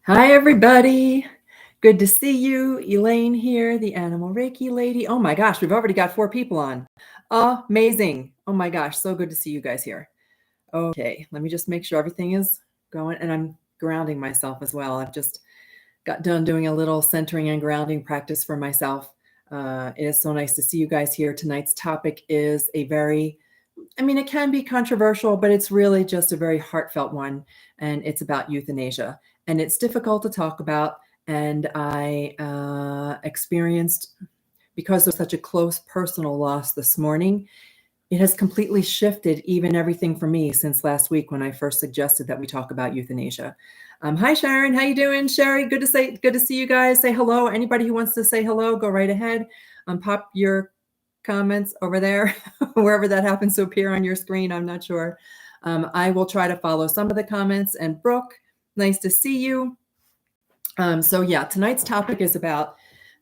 Hi, everybody. Good to see you. Elaine here, the Animal Reiki lady. Oh my gosh, we've already got 4 people on. Amazing. Oh my gosh, so good to see you guys here. Okay, let me just make sure everything is going, and I'm grounding myself as well. I've just got done doing a little centering and grounding practice for myself. It is so nice to see you guys here. Tonight's topic is it can be controversial, but it's really just a very heartfelt one, and it's about euthanasia. And it's difficult to talk about, and I experienced, because of such a close personal loss this morning, it has completely shifted even everything for me since last week when I first suggested that we talk about euthanasia. Hi, Sharon. How you doing, Sherry? Good to see you guys. Say hello. Anybody who wants to say hello, go right ahead. Pop your comments over there, wherever that happens to appear on your screen. I'm not sure. I will try to follow some of the comments. And Brooke, nice to see you. Tonight's topic is about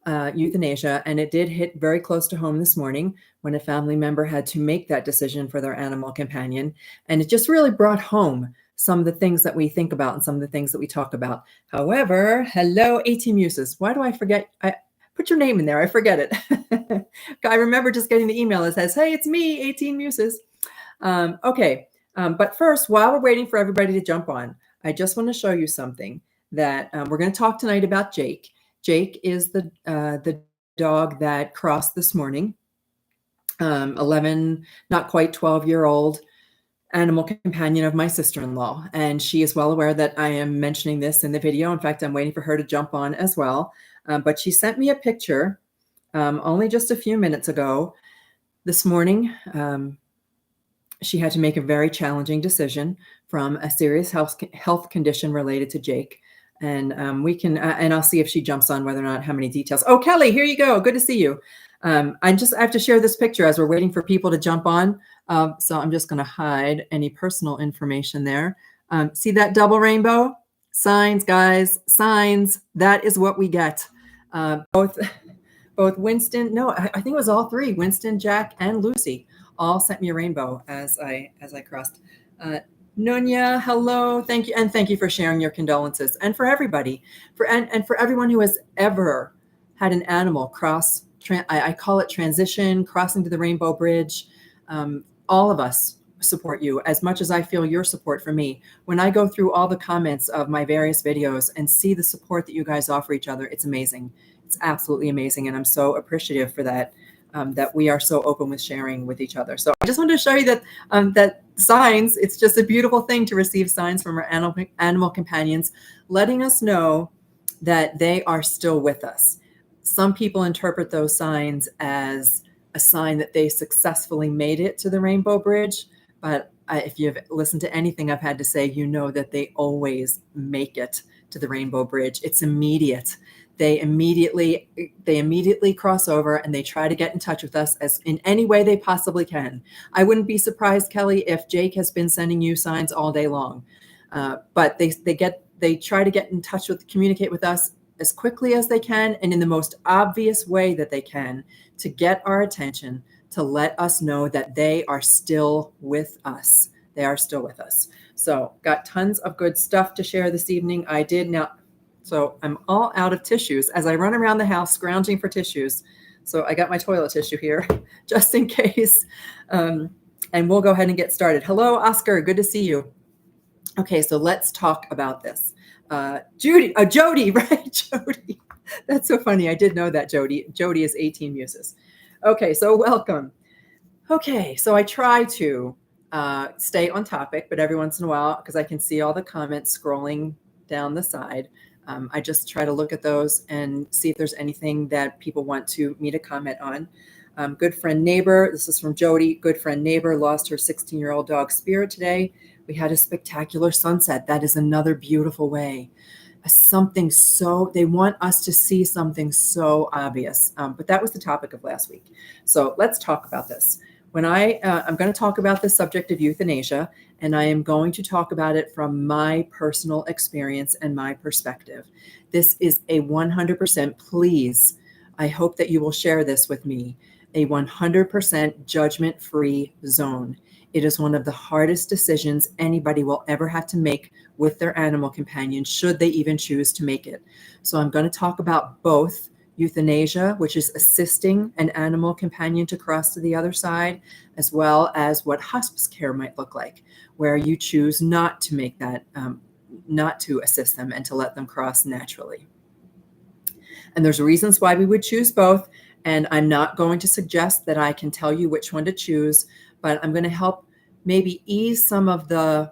euthanasia, and it did hit very close to home this morning when a family member had to make that decision for their animal companion. And it just really brought home some of the things that we think about and some of the things that we talk about. However, hello, 18 Muses. Why do I forget? I put your name in there. I forget it. I remember just getting the email that says, hey, it's me, 18 Muses. But first, while we're waiting for everybody to jump on, I just want to show you something that we're going to talk tonight about Jake. Jake is the dog that crossed this morning, 11, not quite 12-year-old animal companion of my sister-in-law. And she is well aware that I am mentioning this in the video. In fact, I'm waiting for her to jump on as well. But she sent me a picture only just a few minutes ago. This morning, she had to make a very challenging decision from a serious health condition related to Jake. And we can, and I'll see if she jumps on whether or not, how many details. Oh, Kelly, here you go. Good to see you. I have to share this picture as we're waiting for people to jump on. So I'm just going to hide any personal information there. See that double rainbow? Signs, guys, signs. That is what we get. Both Winston, no, I think it was all 3, Winston, Jack, and Lucy, all sent me a rainbow as I crossed. Nona, hello, thank you, and thank you for sharing your condolences, and for everybody, for everyone who has ever had an animal cross. I call it transition, crossing to the rainbow bridge. All of us support you as much as I feel your support for me. When I go through all the comments of my various videos and see the support that you guys offer each other, it's amazing. It's absolutely amazing, and I'm so appreciative for that. That we are so open with sharing with each other. So I just wanted to show you that that signs, it's just a beautiful thing to receive signs from our animal companions, letting us know that they are still with us. Some people interpret those signs as a sign that they successfully made it to the rainbow bridge. But if you've listened to anything I've had to say, you know that they always make it to the rainbow bridge. It's immediate. They immediately cross over, and they try to get in touch with us as in any way they possibly can. I wouldn't be surprised, Kelly, if Jake has been sending you signs all day long. But they try to get in touch communicate with us as quickly as they can and in the most obvious way that they can to get our attention, to let us know that they are still with us. They are still with us. So got tons of good stuff to share this evening. I did now. So I'm all out of tissues as I run around the house scrounging for tissues. So I got my toilet tissue here just in case. And we'll go ahead and get started. Hello, Oscar. Good to see you. Okay, so let's talk about this. Jody, right? Jody. That's so funny. I did know that, Jody. Jody is 18 Muses. Okay, so welcome. Okay, so I try to stay on topic, but every once in a while, because I can see all the comments scrolling down the side, I just try to look at those and see if there's anything that people want me to comment on. Good friend neighbor, this is from Jody. Good friend neighbor lost her 16-year-old dog Spirit today. We had a spectacular sunset. That is another beautiful way. They want us to see something so obvious. But that was the topic of last week. So let's talk about this. When I'm going to talk about the subject of euthanasia, and I am going to talk about it from my personal experience and my perspective. This is a 100%, please, I hope that you will share this with me, a 100% judgment-free zone. It is one of the hardest decisions anybody will ever have to make with their animal companion, should they even choose to make it. So I'm going to talk about both euthanasia, which is assisting an animal companion to cross to the other side, as well as what hospice care might look like, where you choose not to make that, not to assist them and to let them cross naturally. And there's reasons why we would choose both. And I'm not going to suggest that I can tell you which one to choose, but I'm going to help maybe ease some of the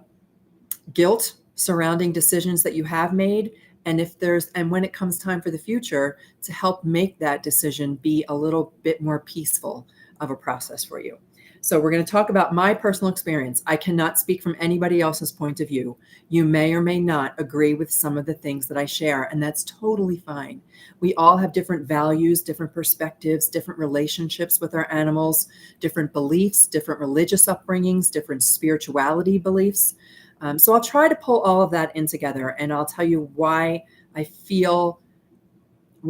guilt surrounding decisions that you have made. And when it comes time for the future, to help make that decision be a little bit more peaceful of a process for you. So we're going to talk about my personal experience. I cannot speak from anybody else's point of view. You may or may not agree with some of the things that I share, and that's totally fine. We all have different values, different perspectives, different relationships with our animals, different beliefs, different religious upbringings, different spirituality beliefs. So I'll try to pull all of that in together, and I'll tell you why I feel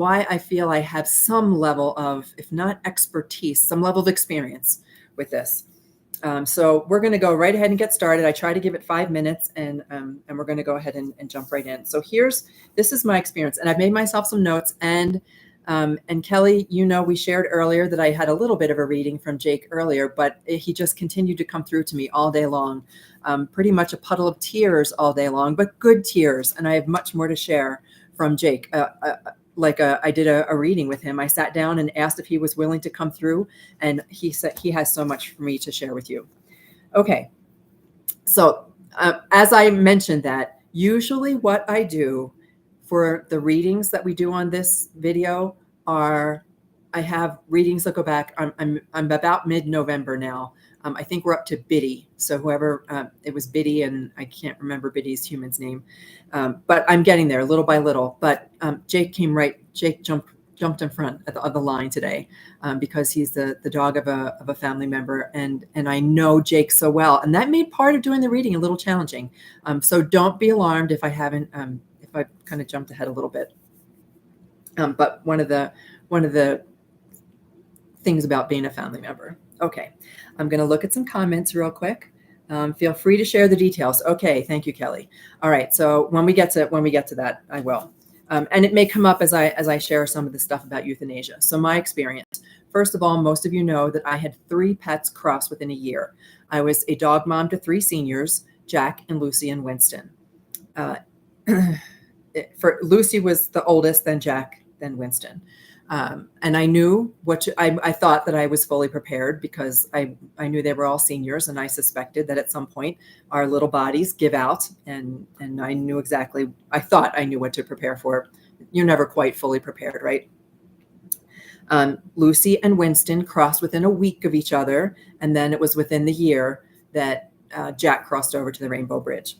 I have some level of, if not expertise, some level of experience with this. So we're going to go right ahead and get started. I try to give it 5 minutes, and we're going to go ahead and jump right in. So this is my experience, and I've made myself some notes. And Kelly, we shared earlier that I had a little bit of a reading from Jake earlier, but he just continued to come through to me all day long, pretty much a puddle of tears all day long, but good tears. And I have much more to share from Jake. I did a reading with him. I sat down and asked if he was willing to come through, and he said he has so much for me to share with you. Okay. So as I mentioned that, usually what I do for the readings that we do on this video are, I have readings that go back. I'm about mid-November now. I think we're up to Biddy. So whoever, it was Biddy, and I can't remember Biddy's human's name. But I'm getting there little by little. But Jake jumped in front of the line today because he's the dog of a family member, and I know Jake so well, and that made part of doing the reading a little challenging. So don't be alarmed if I haven't if I kind of jumped ahead a little bit. But one of the things about being a family member. Okay, I'm going to look at some comments real quick. Feel free to share the details. Okay, thank you, Kelly. All right, so when we get to that, I will. And it may come up as I share some of the stuff about euthanasia. So my experience. First of all, most of you know that I had 3 pets cross within a year. I was a dog mom to 3 seniors, Jack and Lucy and Winston. For Lucy was the oldest, then Jack, then Winston. And I knew I thought that I was fully prepared because I knew they were all seniors, and I suspected that at some point our little bodies give out, and I thought I knew what to prepare for. You're never quite fully prepared, right? Lucy and Winston crossed within a week of each other, and then it was within the year that Jack crossed over to the Rainbow Bridge.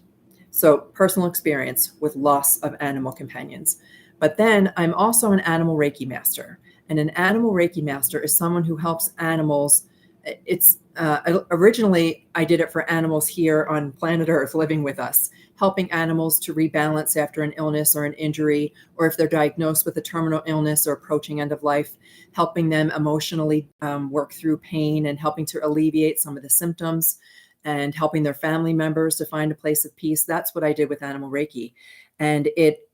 So personal experience with loss of animal companions. But then I'm also an animal Reiki master. And an animal Reiki master is someone who helps animals. It's originally I did it for animals here on planet Earth living with us, helping animals to rebalance after an illness or an injury, or if they're diagnosed with a terminal illness or approaching end of life, helping them emotionally work through pain and helping to alleviate some of the symptoms, and helping their family members to find a place of peace. That's what I did with animal Reiki. And it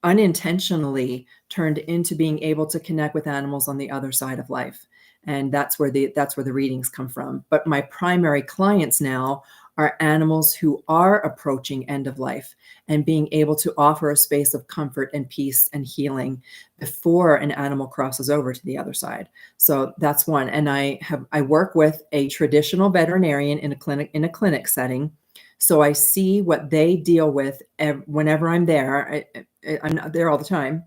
unintentionally turned into being able to connect with animals on the other side of life. And that's where the readings come from. But my primary clients now are animals who are approaching end of life, and being able to offer a space of comfort and peace and healing before an animal crosses over to the other side. So that's one. And I work with a traditional veterinarian in a clinic setting. So I see what they deal with whenever I'm there. I'm not there all the time,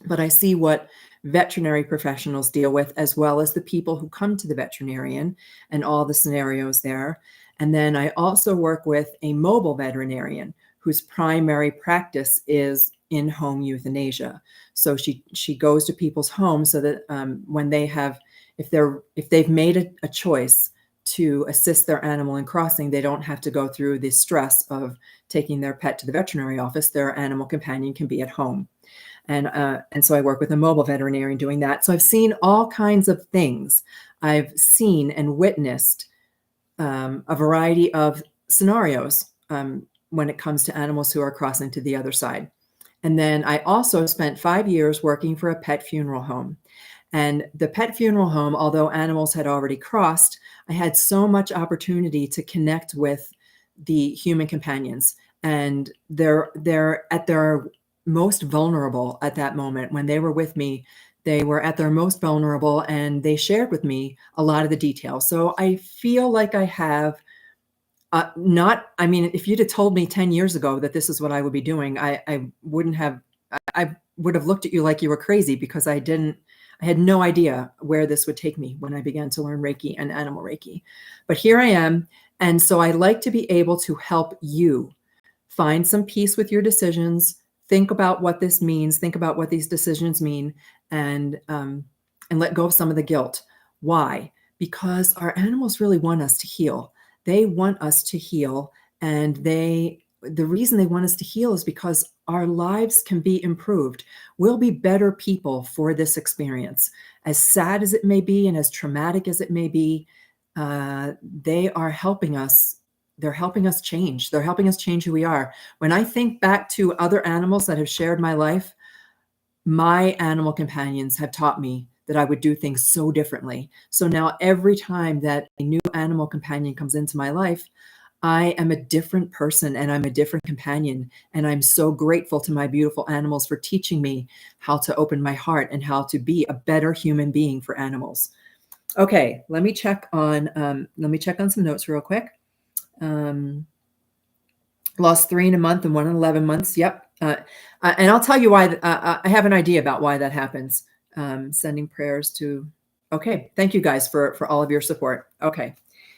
but I see what veterinary professionals deal with, as well as the people who come to the veterinarian and all the scenarios there. And then I also work with a mobile veterinarian whose primary practice is in-home euthanasia. So she goes to people's homes so that when they have, if they've made a choice to assist their animal in crossing, they don't have to go through the stress of taking their pet to the veterinary office. Their animal companion can be at home. And so I work with a mobile veterinarian doing that. So I've seen all kinds of things. I've seen and witnessed a variety of scenarios when it comes to animals who are crossing to the other side. And then I also spent 5 years working for a pet funeral home. And the pet funeral home, although animals had already crossed, I had so much opportunity to connect with the human companions. And they're at their most vulnerable at that moment. When they were with me, they were at their most vulnerable, and they shared with me a lot of the details. So I feel like I have I mean, if you'd have told me 10 years ago that this is what I would be doing, I wouldn't have, I would have looked at you like you were crazy, because I had no idea where this would take me when I began to learn Reiki and animal Reiki. But here I am. And so I like to be able to help you find some peace with your decisions. Think about what this means. Think about what these decisions mean, and let go of some of the guilt. Why? Because our animals really want us to heal. They want us to heal, and the reason they want us to heal is because our lives can be improved. We'll be better people for this experience. As sad as it may be, and as traumatic as it may be, they are helping us. They're helping us change. They're helping us change who we are. When I think back to other animals that have shared my life, my animal companions have taught me that I would do things so differently. So now every time that a new animal companion comes into my life, I am a different person, and I'm a different companion. And I'm so grateful to my beautiful animals for teaching me how to open my heart and how to be a better human being for animals. Okay, let me check on some notes real quick. Lost 3 in a month and 1 in 11 months. Yep. And I'll tell you why. I have an idea about why that happens. Sending prayers to. Okay. Thank you guys for all of your support. Okay.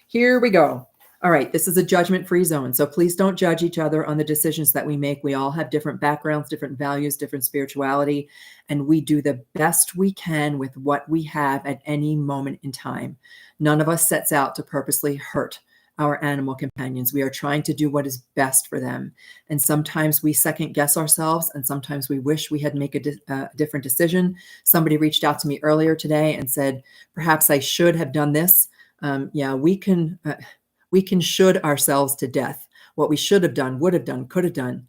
Here we go. All right. This is a judgment-free zone. So please don't judge each other on the decisions that we make. We all have different backgrounds, different values, different spirituality, and we do the best we can with what we have at any moment in time. None of us sets out to purposely hurt our animal companions. We are trying to do what is best for them. And sometimes we second guess ourselves, and sometimes we wish we had made a different decision. Somebody reached out to me earlier today and said, perhaps I should have done this. Yeah, we can should ourselves to death. What we should have done, would have done, could have done.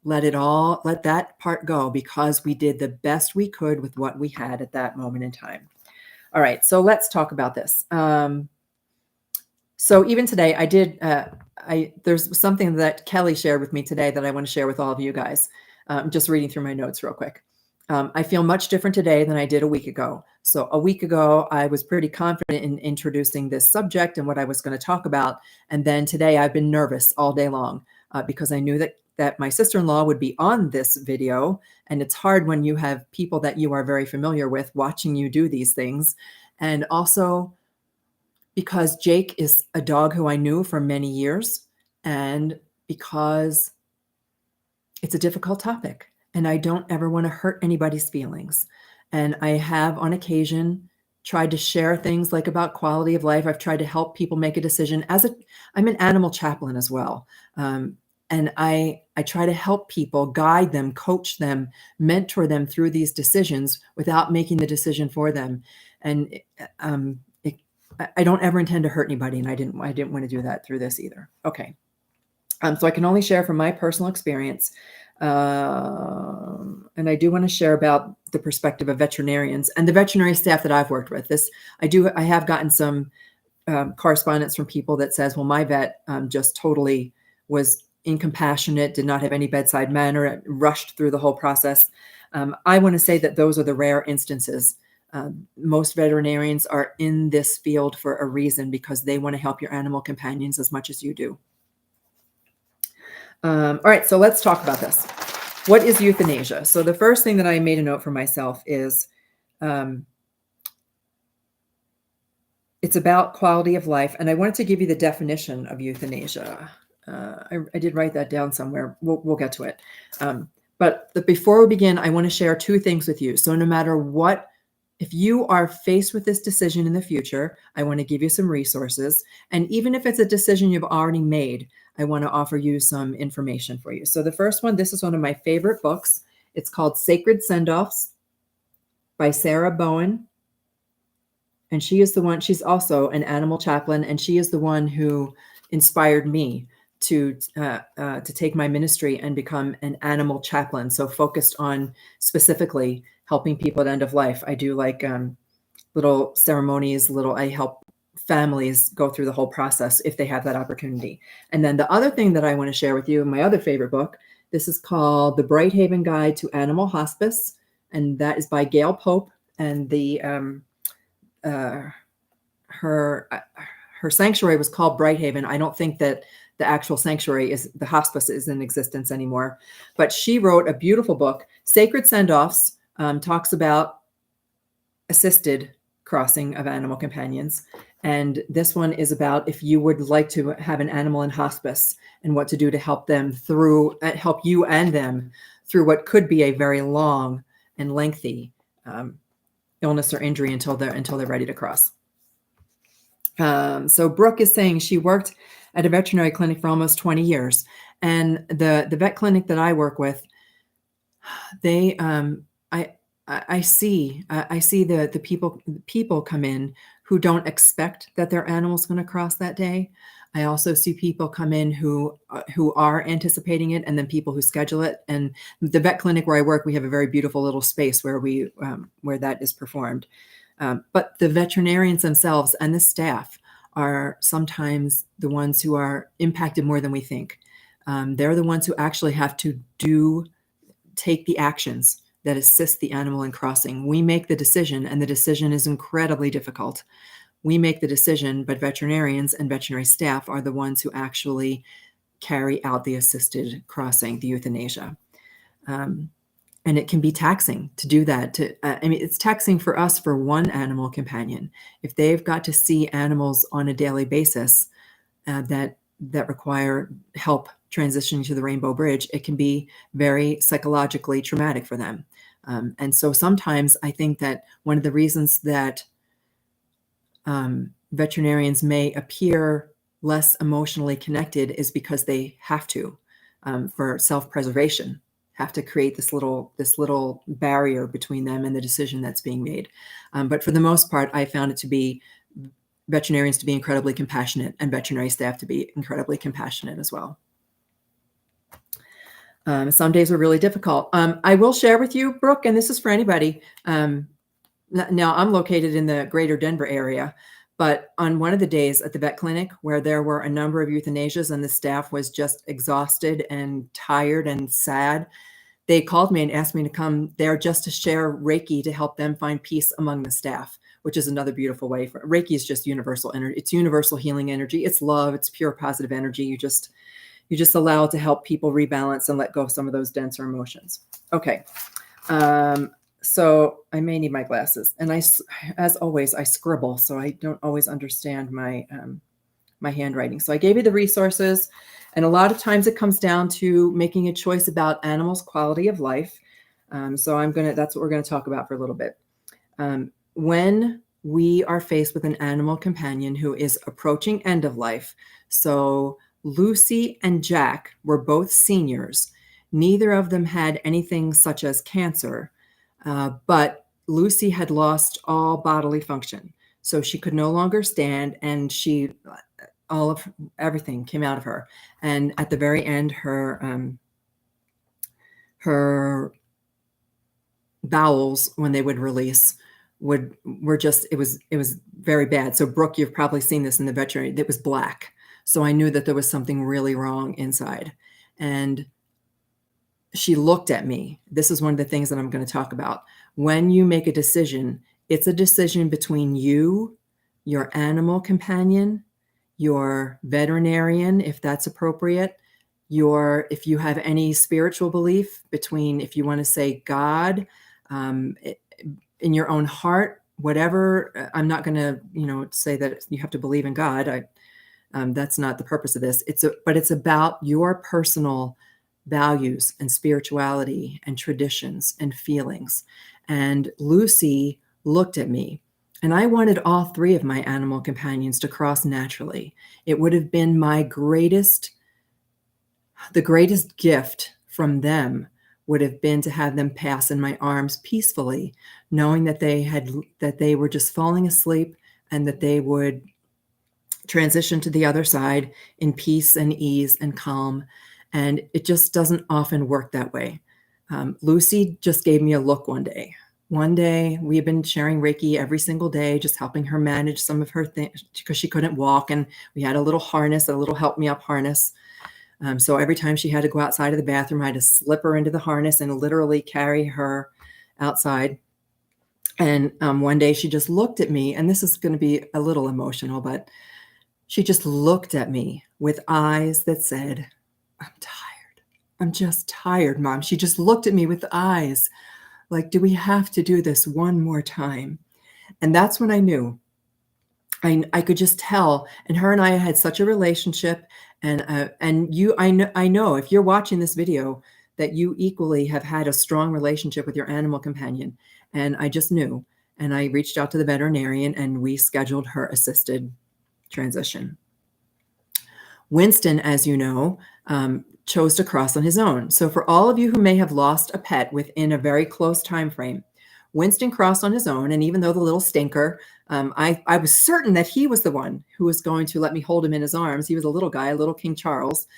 Let that part go, because we did the best we could with what we had at that moment in time. All right, so let's talk about this. So even today, there's something that Kelly shared with me today that I want to share with all of you guys. Just reading through my notes real quick. I feel much different today than I did a week ago. So a week ago, I was pretty confident in introducing this subject and what I was going to talk about. And then today I've been nervous all day long because I knew that my sister-in-law would be on this video. And it's hard when you have people that you are very familiar with watching you do these things. And also because Jake is a dog who I knew for many years, and because it's a difficult topic, and I don't ever want to hurt anybody's feelings. And I have on occasion tried to share things like about quality of life. I've tried to help people make a decision. I'm an animal chaplain as well. And I try to help people, guide them, coach them, mentor them through these decisions without making the decision for them. And I don't ever intend to hurt anybody, and I didn't want to do that through this either. Okay. So I can only share from my personal experience. And I do want to share about the perspective of veterinarians and the veterinary staff that I've worked with. I have gotten some correspondence from people that says, well, my vet just totally was incompassionate, did not have any bedside manner, rushed through the whole process. I want to say that those are the rare instances. Most veterinarians are in this field for a reason, because they want to help your animal companions as much as you do. All right, so let's talk about this. What is euthanasia? So the first thing that I made a note for myself is it's about quality of life. And I wanted to give you the definition of euthanasia. I did write that down somewhere. We'll get to it. But before we begin, I want to share two things with you. So no matter what, if you are faced with this decision in the future, I want to give you some resources. And even if it's a decision you've already made, I want to offer you some information for you. So the first one, this is one of my favorite books. It's called Sacred Send-Offs by Sarah Bowen. And she is the one, she's also an animal chaplain, and she is the one who inspired me to take my ministry and become an animal chaplain. So focused on specifically helping people at end of life. I do like little ceremonies, I help families go through the whole process if they have that opportunity. And then the other thing that I want to share with you, my other favorite book, this is called The Bright Haven Guide to Animal Hospice, and that is by Gail Pope. And the her sanctuary was called Bright Haven. I don't think that the actual sanctuary the hospice is in existence anymore, but she wrote a beautiful book, Sacred Send-Offs, talks about assisted crossing of animal companions. And this one is about if you would like to have an animal in hospice and what to do to help them help you and them through what could be a very long and lengthy illness or injury until they're ready to cross. So Brooke is saying she worked at a veterinary clinic for almost 20 years. And the vet clinic that I work with, they, I see the people come in who don't expect that their animal's going to cross that day. I also see people come in who are anticipating it, and then people who schedule it. And the vet clinic where I work, we have a very beautiful little space where where that is performed. But the veterinarians themselves and the staff are sometimes the ones who are impacted more than we think. They're the ones who actually have to take the actions that assist the animal in crossing. We make the decision, and the decision is incredibly difficult. We make the decision, but veterinarians and veterinary staff are the ones who actually carry out the assisted crossing, the euthanasia. And it can be taxing to do that. It's taxing for us for one animal companion. If they've got to see animals on a daily basis that require help transitioning to the Rainbow Bridge, it can be very psychologically traumatic for them. And so sometimes I think that one of the reasons that veterinarians may appear less emotionally connected is because they have to, for self-preservation, have to create this little barrier between them and the decision that's being made. But for the most part, I found veterinarians to be incredibly compassionate, and veterinary staff to be incredibly compassionate as well. Some days were really difficult. I will share with you, Brooke, and this is for anybody. Now I'm located in the greater Denver area, but on one of the days at the vet clinic where there were a number of euthanasias and the staff was just exhausted and tired and sad, they called me and asked me to come there just to share Reiki to help them find peace among the staff, which is another beautiful way. Reiki is just universal energy. It's universal healing energy. It's love. It's pure positive energy. You just allow it to help people rebalance and let go of some of those denser emotions. Okay. So I may need my glasses, and as always, I scribble, so I don't always understand my handwriting. So I gave you the resources, and a lot of times it comes down to making a choice about animals' quality of life. So that's what we're going to talk about for a little bit. When we are faced with an animal companion who is approaching end of life, so Lucy and Jack were both seniors. Neither of them had anything such as cancer, but Lucy had lost all bodily function. So she could no longer stand, and everything came out of her. And at the very end, her bowels, when they would release, it was very bad. So Brooke, you've probably seen this in the veterinary, it was black. So I knew that there was something really wrong inside. And she looked at me. This is one of the things that I'm going to talk about. When you make a decision, it's a decision between you, your animal companion, your veterinarian, if that's appropriate, if you have any spiritual belief, between, if you want to say God, in your own heart, whatever. I'm not going to, say that you have to believe in God. That's not the purpose of this. But it's about your personal values and spirituality and traditions and feelings. And Lucy looked at me, and I wanted all three of my animal companions to cross naturally. It would have been the greatest gift from them would have been to have them pass in my arms peacefully, knowing that they were just falling asleep, and that they would transition to the other side in peace and ease and calm. And it just doesn't often work that way. Lucy just gave me a look one day. One day, we have been sharing Reiki every single day, just helping her manage some of her things because she couldn't walk. And we had a little harness, a little help me up harness. So every time she had to go outside of the bathroom, I had to slip her into the harness and literally carry her outside. And one day she just looked at me, and this is going to be a little emotional, but she just looked at me with eyes that said, "I'm tired. I'm just tired, Mom." She just looked at me with eyes like, "Do we have to do this one more time?" And that's when I knew. I could just tell. And her and I had such a relationship. And you, I know if you're watching this video that you equally have had a strong relationship with your animal companion. And I just knew. And I reached out to the veterinarian and we scheduled her assisted transition. Winston, as you know, chose to cross on his own. So for all of you who may have lost a pet within a very close time frame, Winston crossed on his own. And even though the little stinker, I was certain that he was the one who was going to let me hold him in his arms. He was a little guy, a little King Charles,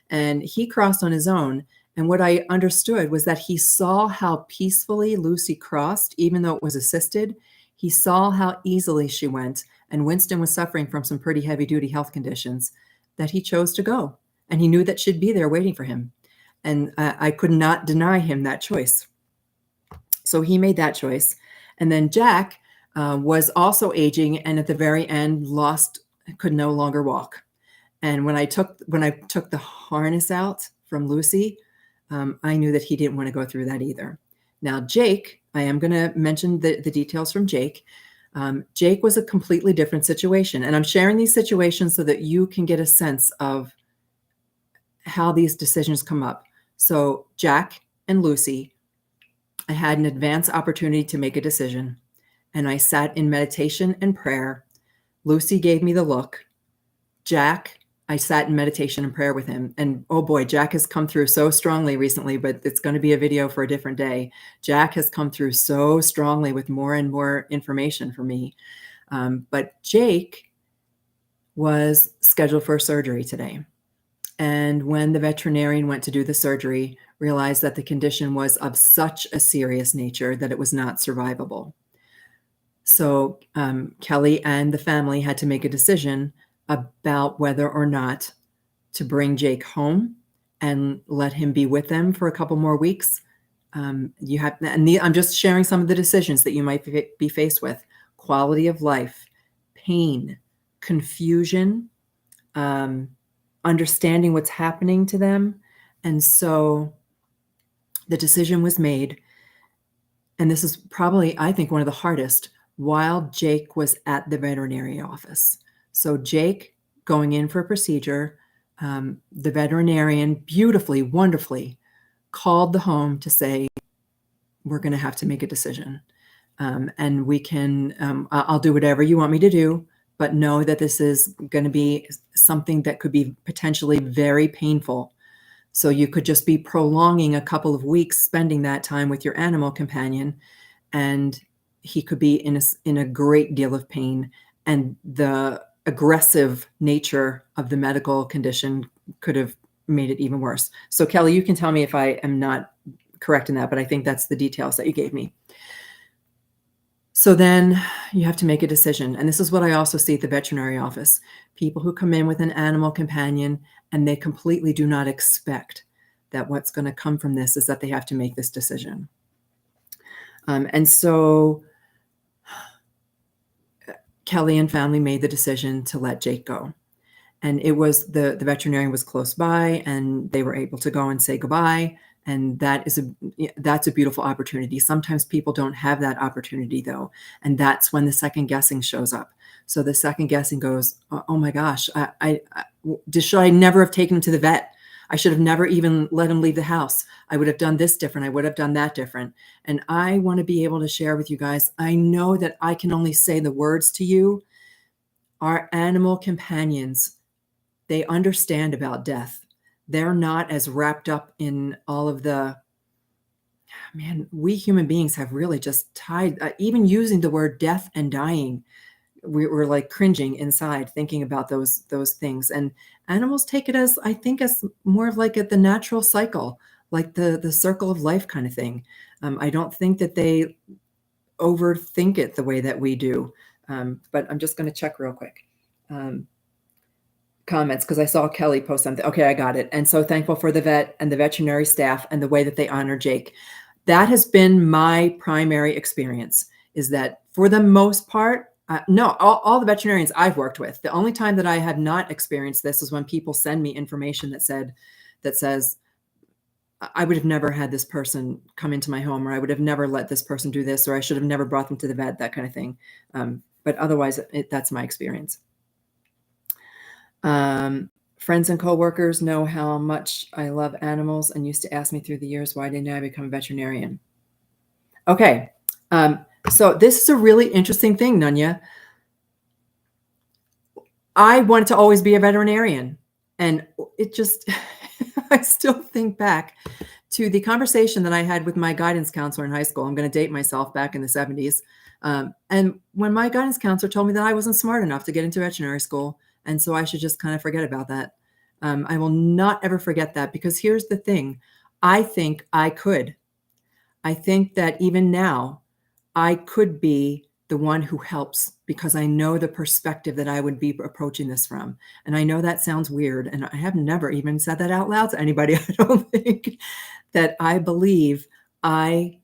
and he crossed on his own. And what I understood was that he saw how peacefully Lucy crossed, even though it was assisted. He saw how easily she went. And Winston was suffering from some pretty heavy duty health conditions, that he chose to go. And he knew that she'd be there waiting for him. And I could not deny him that choice. So he made that choice. And then Jack was also aging, and at the very end could no longer walk. And when I took the harness out from Lucy, I knew that he didn't want to go through that either. Now, Jake, I am going to mention the details from Jake. Jake was a completely different situation. And I'm sharing these situations so that you can get a sense of how these decisions come up. So Jack and Lucy, I had an advance opportunity to make a decision. And I sat in meditation and prayer. Lucy gave me the look. Jack, I sat in meditation and prayer with him. And oh boy, Jack has come through so strongly recently, but it's going to be a video for a different day. Jack has come through so strongly with more and more information for me. But Jake was scheduled for surgery today. And when the veterinarian went to do the surgery, realized that the condition was of such a serious nature that it was not survivable. So Kelly and the family had to make a decision about whether or not to bring Jake home and let him be with them for a couple more weeks. I'm just sharing some of the decisions that you might be faced with: quality of life, pain, confusion, understanding what's happening to them. And so the decision was made. And this is probably, I think, one of the hardest, while Jake was at the veterinary office. So Jake going in for a procedure, the veterinarian beautifully, wonderfully called the home to say, "We're going to have to make a decision. And we can, I'll do whatever you want me to do, but know that this is going to be something that could be potentially very painful. So you could just be prolonging a couple of weeks spending that time with your animal companion, and he could be in a great deal of pain. And the aggressive nature of the medical condition could have made it even worse." So Kelly, you can tell me if I am not correct in that, but I think that's the details that you gave me. So then you have to make a decision. And this is what I also see at the veterinary office. People who come in with an animal companion and they completely do not expect that what's going to come from this is that they have to make this decision. And so Kelly and family made the decision to let Jake go. And it was the veterinarian was close by, and they were able to go and say goodbye. And that's a beautiful opportunity. Sometimes people don't have that opportunity though. And that's when the second guessing shows up. So the second guessing goes, "Oh my gosh, should I never have taken him to the vet? I should have never even let him leave the house. I would have done this different. I would have done that different." And I want to be able to share with you guys. I know that I can only say the words to you. Our animal companions, they understand about death. They're not as wrapped up in all of we human beings have really just tied, even using the word death and dying we were like cringing inside thinking about those things. And animals take it as, I think, as more of like the natural cycle, like the circle of life kind of thing. I don't think that they overthink it the way that we do. But I'm just going to check real quick. Comments, because I saw Kelly post something. Okay, I got it. And so thankful for the vet and the veterinary staff and the way that they honor Jake. That has been my primary experience, is that for the most part, no, all the veterinarians I've worked with, the only time that I have not experienced this is when people send me information that says, I would have never had this person come into my home, or I would have never let this person do this, or I should have never brought them to the vet, that kind of thing. But otherwise, that's my experience. Friends and coworkers know how much I love animals and used to ask me through the years, why didn't I become a veterinarian? Okay. So this is a really interesting thing, Nona. I wanted to always be a veterinarian, and it just, I still think back to the conversation that I had with my guidance counselor in high school. I'm going to date myself, back in the 70s. And when my guidance counselor told me that I wasn't smart enough to get into veterinary school, and so I should just kind of forget about that. I will not ever forget that, because here's the thing. I think I could. I think that even now I could be the one who helps, because I know the perspective that I would be approaching this from. And I know that sounds weird, and I have never even said that out loud to anybody. I don't think that I believe I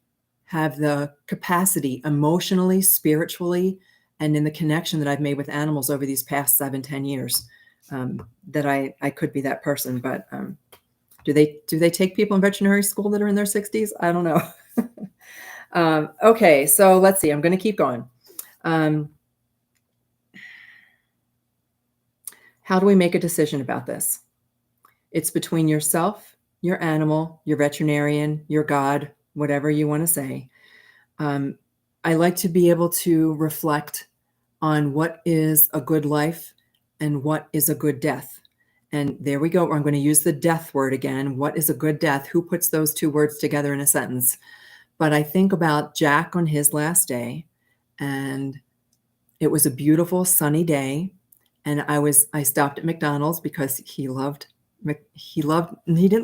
have the capacity emotionally, spiritually, and in the connection that I've made with animals over these past 7-10 years, that I could be that person. But do they take people in veterinary school that are in their 60s? I don't know. Okay, so let's see. I'm going to keep going. How do we make a decision about this? It's between yourself, your animal, your veterinarian, your God, whatever you want to say. I like to be able to reflect on what is a good life and what is a good death. And there we go. I'm going to use the death word again. What is a good death? Who puts those two words together in a sentence? But I think about Jack on his last day, and it was a beautiful sunny day. And I stopped at McDonald's because he didn't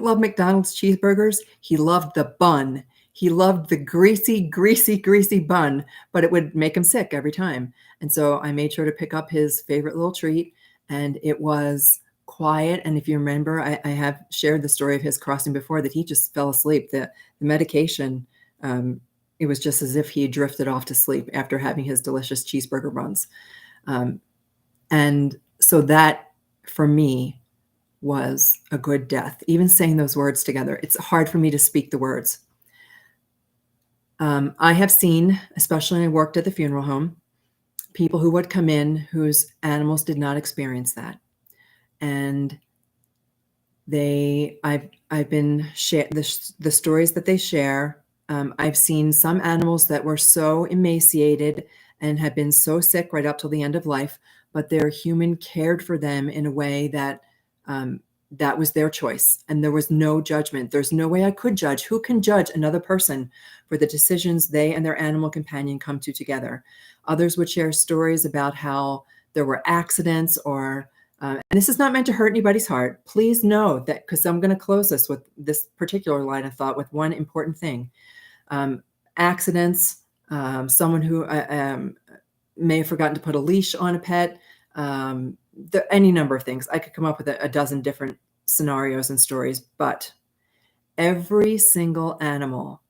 love McDonald's cheeseburgers. He loved the bun. He loved the greasy, greasy, greasy bun, but it would make him sick every time. And so I made sure to pick up his favorite little treat, and it was quiet. And if you remember, I have shared the story of his crossing before, that he just fell asleep. The medication, it was just as if he drifted off to sleep after having his delicious cheeseburger buns. And so that, for me, was a good death. Even saying those words together, it's hard for me to speak the words. I have seen, especially when I worked at the funeral home, people who would come in whose animals did not experience that. And I've been the stories that they share. I've seen some animals that were so emaciated and had been so sick right up till the end of life, but their human cared for them in a way that that was their choice, and there was no judgment. There's no way I could judge. Who can judge another person for the decisions they and their animal companion come to together? Others would share stories about how there were accidents, or and this is not meant to hurt anybody's heart. Please know that, because I'm going to close this with this particular line of thought with one important thing. Accidents, someone who may have forgotten to put a leash on a pet, any number of things. I could come up with a dozen different scenarios and stories, but every single animal,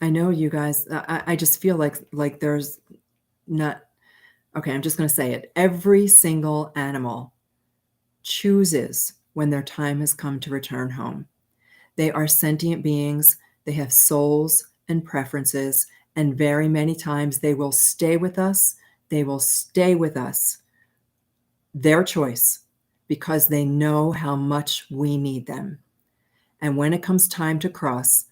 I know you guys, I just feel like there's not, okay, I'm just going to say it. Every single animal chooses when their time has come to return home. They are sentient beings. They have souls and preferences, and very many times they will stay with us. They will stay with us, their choice, because they know how much we need them. And when it comes time to cross,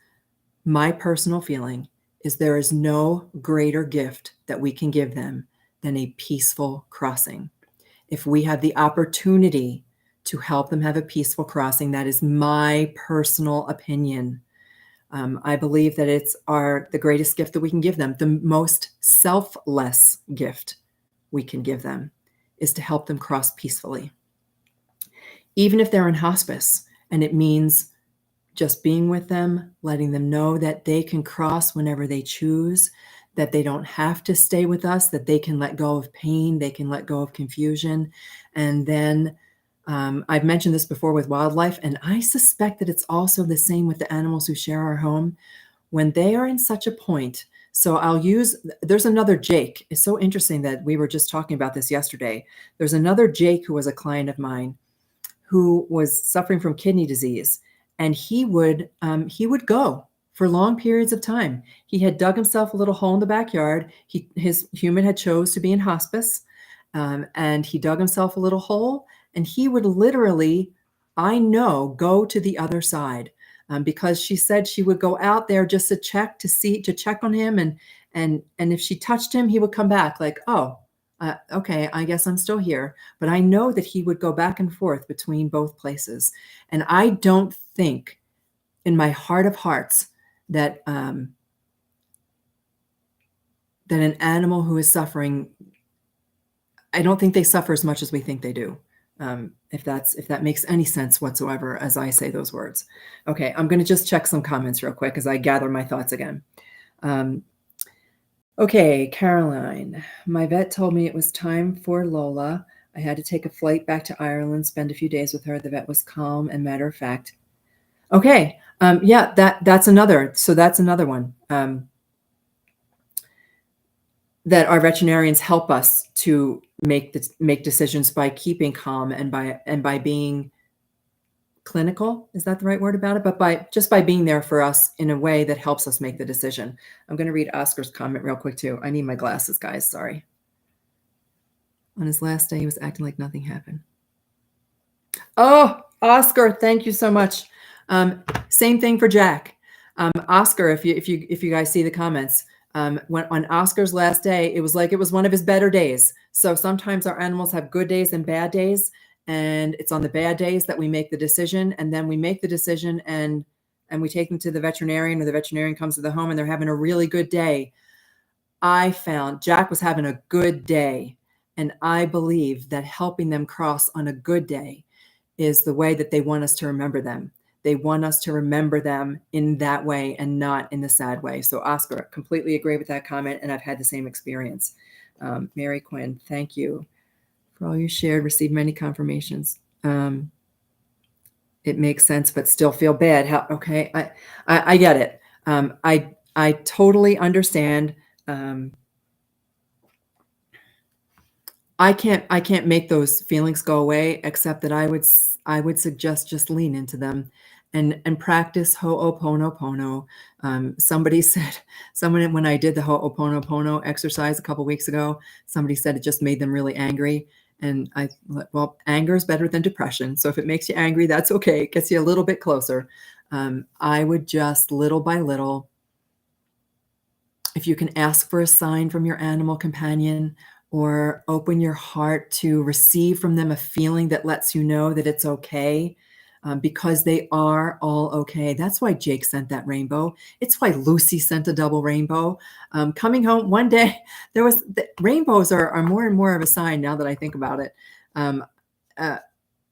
my personal feeling is there is no greater gift that we can give them than a peaceful crossing. If we have the opportunity to help them have a peaceful crossing, that is my personal opinion. I believe that it's the greatest gift that we can give them. The most selfless gift we can give them is to help them cross peacefully. Even if they're in hospice, and it means just being with them, letting them know that they can cross whenever they choose, that they don't have to stay with us, that they can let go of pain, they can let go of confusion. And then I've mentioned this before with wildlife, and I suspect that it's also the same with the animals who share our home. When they are in such a point, so there's another Jake. It's so interesting that we were just talking about this yesterday. There's another Jake who was a client of mine who was suffering from kidney disease. And he would go for long periods of time. He had dug himself a little hole in the backyard. His human had chose to be in hospice, and he dug himself a little hole. And he would literally, I know, go to the other side, because she said she would go out there just to check on him, and if she touched him, he would come back like, oh, okay, I guess I'm still here. But I know that he would go back and forth between both places. And I don't think in my heart of hearts that that an animal who is suffering, I don't think they suffer as much as we think they do. If that makes any sense whatsoever as I say those words. Okay, I'm going to just check some comments real quick as I gather my thoughts again. Okay, Caroline, my vet told me it was time for Lola. I had to take a flight back to Ireland, spend a few days with her. The vet was calm and matter of fact. Okay, yeah, that's another. So that's another one, that our veterinarians help us to make decisions by keeping calm and by being clinical. Is that the right word about it? But by being there for us in a way that helps us make the decision. I'm going to read Oscar's comment real quick too. I need my glasses, guys. Sorry. On his last day, he was acting like nothing happened. Oh, Oscar, thank you so much. Same thing for Jack. Oscar, if you guys see the comments, when on Oscar's last day, it was like it was one of his better days. So sometimes our animals have good days and bad days. And it's on the bad days that we make the decision, and then we make the decision and we take them to the veterinarian, or the veterinarian comes to the home and they're having a really good day. I found Jack was having a good day, and I believe that helping them cross on a good day is the way that they want us to remember them. They want us to remember them in that way and not in the sad way. So Oscar, completely agree with that comment, and I've had the same experience. Mary Quinn, thank you for all you shared, received many confirmations. It makes sense, but still feel bad. Okay, I get it. I totally understand. I can't make those feelings go away, except that I would suggest just lean into them and practice Ho'oponopono. Someone when I did the Ho'oponopono exercise a couple weeks ago, somebody said it just made them really angry. And well, anger is better than depression. So if it makes you angry, that's okay. It gets you a little bit closer. I would just little by little, if you can ask for a sign from your animal companion, or open your heart to receive from them a feeling that lets you know that it's okay, because they are all okay. That's why Jake sent that rainbow. It's why Lucy sent a double rainbow. Coming home one day, rainbows are more and more of a sign now that I think about it.